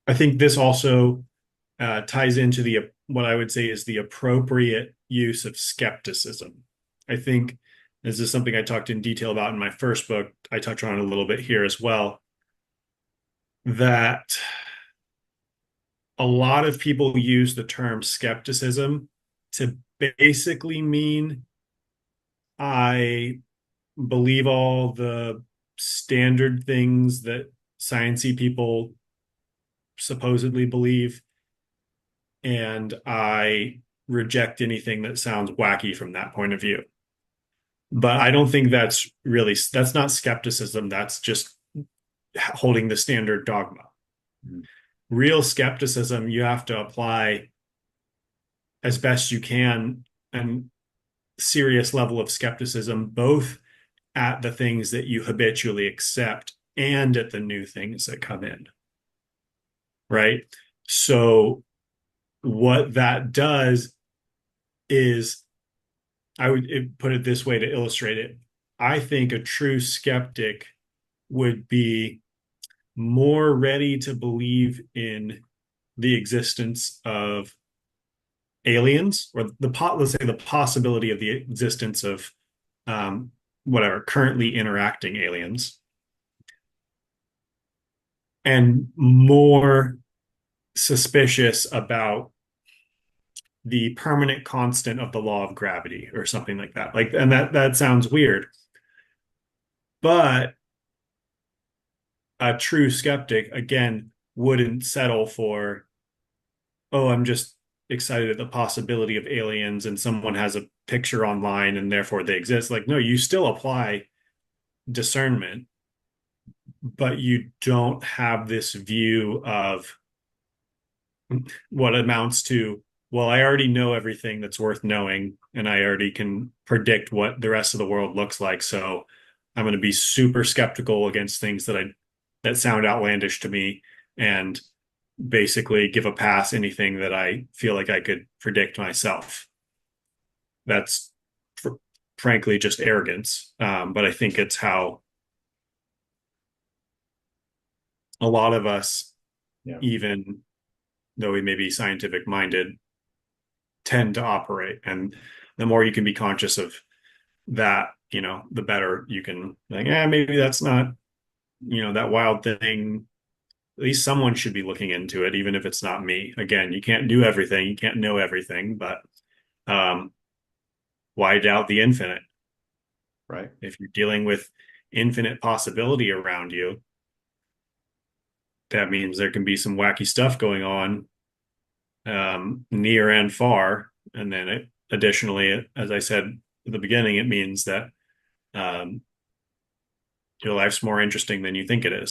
I think this also ties into the what I would say is the appropriate use of skepticism. I think this is something I talked in detail about in my first book. I touch on it a little bit here as well. That a lot of people use the term skepticism to basically mean I believe all the standard things that sciencey people supposedly believe, and I reject anything that sounds wacky from that point of view. But I don't think that's not skepticism. That's just holding the standard dogma. Mm. Real skepticism, you have to apply as best you can and serious level of skepticism, both at the things that you habitually accept and at the new things that come in, right? So what that does is, I would put it this way to illustrate it. I think a true skeptic would be more ready to believe in the existence of aliens, or let's say the possibility of the existence of um, whatever currently interacting aliens, and more suspicious about the permanent constant of the law of gravity or something like that. Like, and that sounds weird, but a true skeptic again wouldn't settle for, oh, I'm just excited at the possibility of aliens and someone has a picture online and therefore they exist. Like, no, you still apply discernment, but you don't have this view of what amounts to, well, I already know everything that's worth knowing, and I already can predict what the rest of the world looks like. So I'm going to be super skeptical against things that sound outlandish to me, and basically give a pass anything that I feel like I could predict myself. That's fr frankly just arrogance. But I think it's how a lot of us, Yeah. even though we may be scientific minded, tend to operate. And the more you can be conscious of that, the better you can, like, maybe that's not, that wild thing. At least someone should be looking into it, even if it's not me. Again, you can't do everything, you can't know everything, but um, why doubt the infinite? Right. If you're dealing with infinite possibility around you, that means there can be some wacky stuff going on, near and far. And then additionally, as I said at the beginning, it means that um, your life's more interesting than you think it is.